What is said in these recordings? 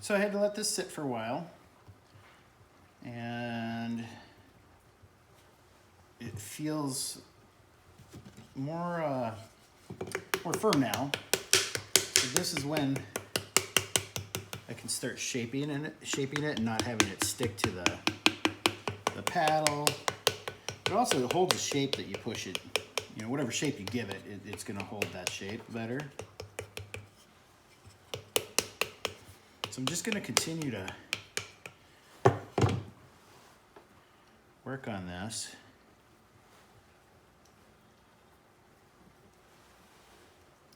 So I had to let this sit for a while, and it feels more firm now. So this is when I can start shaping it and not having it stick to the paddle. But also it holds the shape that you push it. You know, whatever shape you give it, it's going to hold that shape better. So I'm just going to continue to work on this.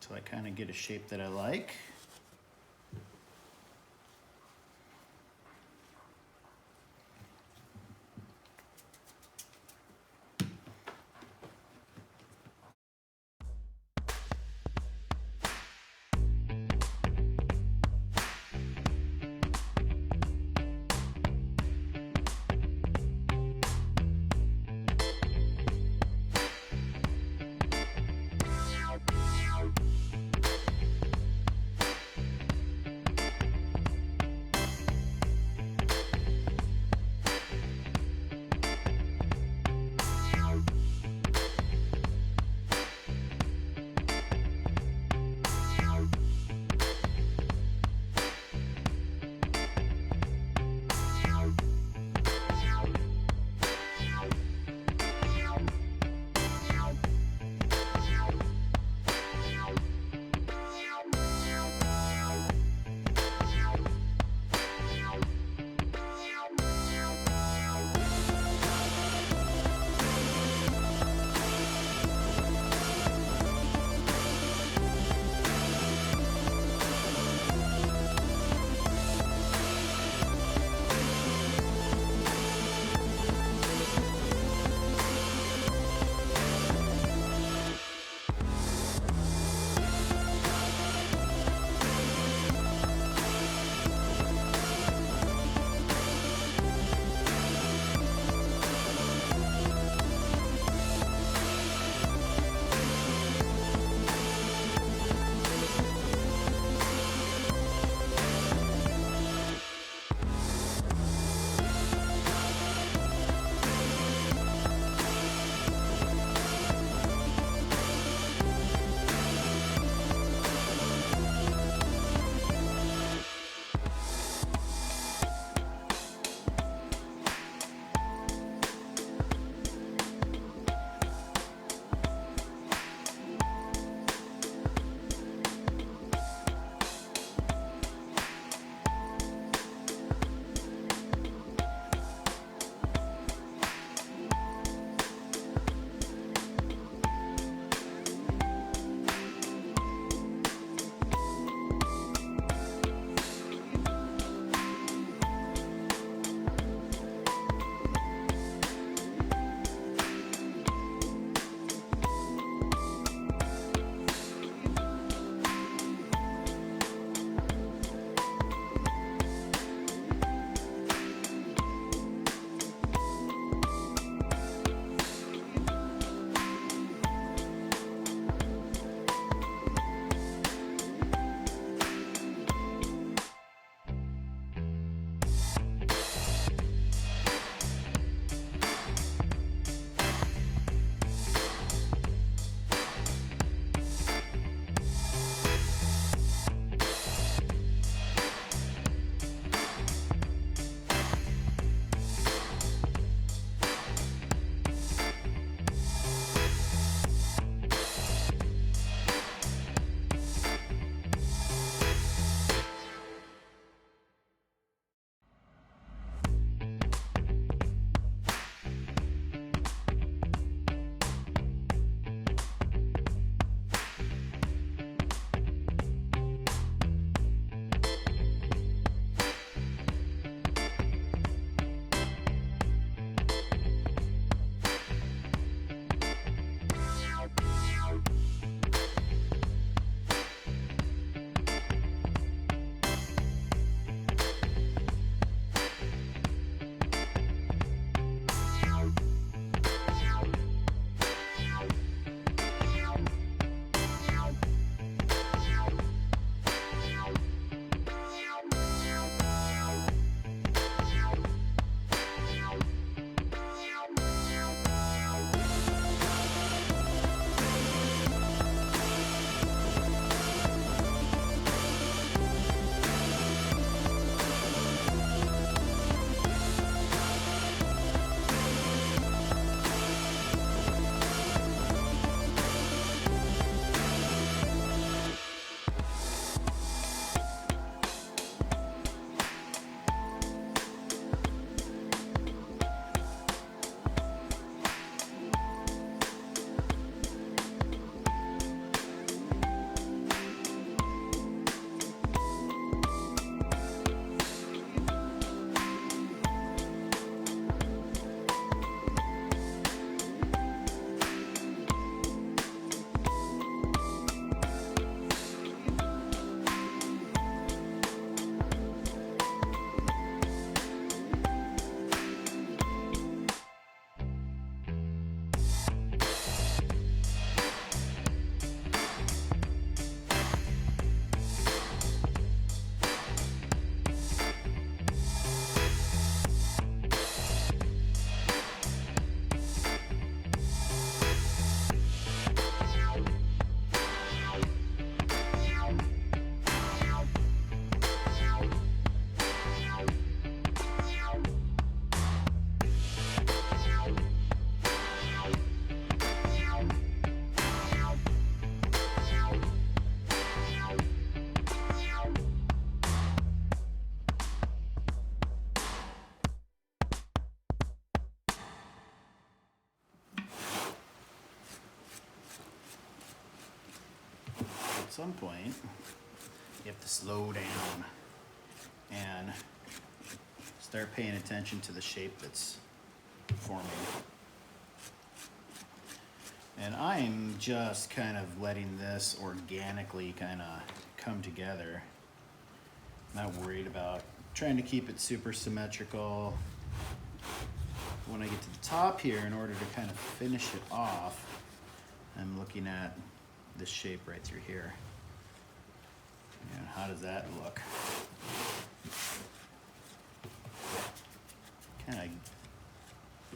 Until I kind of get a shape that I like. some point, you have to slow down and start paying attention to the shape that's forming. And I'm just kind of letting this organically kind of come together. Not worried about trying to keep it super symmetrical. When I get to the top here, in order to kind of finish it off, I'm looking at this shape right through here. And how does that look? Kind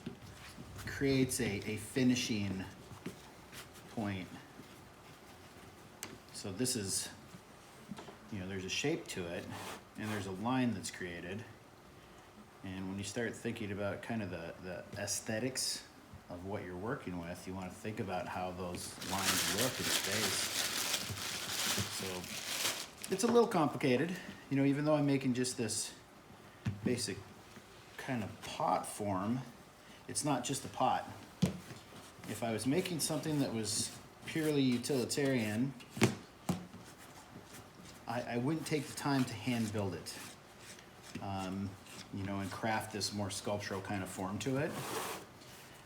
of creates a finishing point. So this is, there's a shape to it, and there's a line that's created. And when you start thinking about kind of the aesthetics of what you're working with, you want to think about how those lines look in space. So it's a little complicated, even though I'm making just this basic kind of pot form, it's not just a pot. If I was making something that was purely utilitarian, I wouldn't take the time to hand build it, and craft this more sculptural kind of form to it.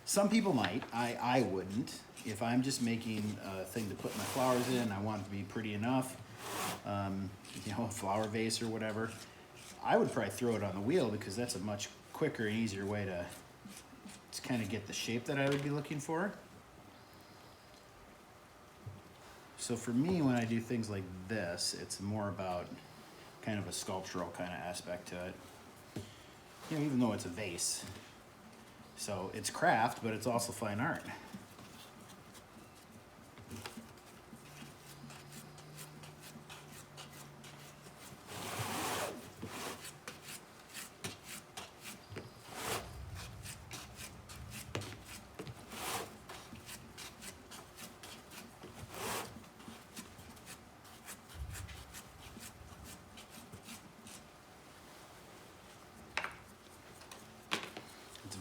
Some people might, I wouldn't. If I'm just making a thing to put my flowers in, I want it to be pretty enough, a flower vase or whatever, I would probably throw it on the wheel because that's a much quicker and easier way to kind of get the shape that I would be looking for. So for me, when I do things like this, it's more about kind of a sculptural kind of aspect to it. Even though it's a vase. So it's craft, but it's also fine art.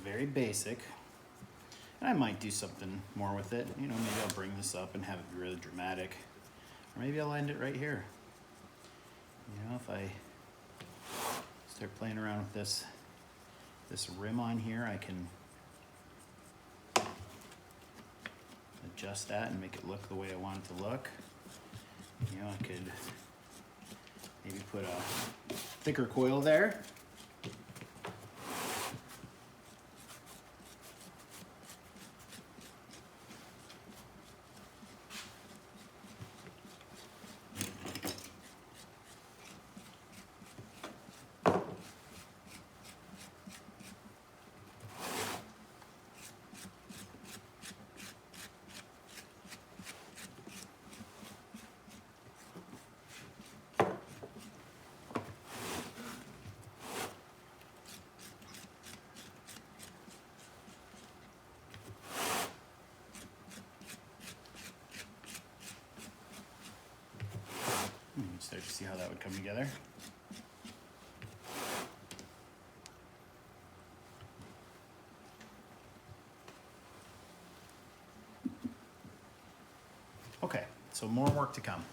Very basic, and I might do something more with it. Maybe I'll bring this up and have it be really dramatic, or maybe I'll end it right here. If I start playing around with this rim on here, I can adjust that and make it look the way I want it to look. I could maybe put a thicker coil there. Start to see how that would come together. Okay, so more work to come.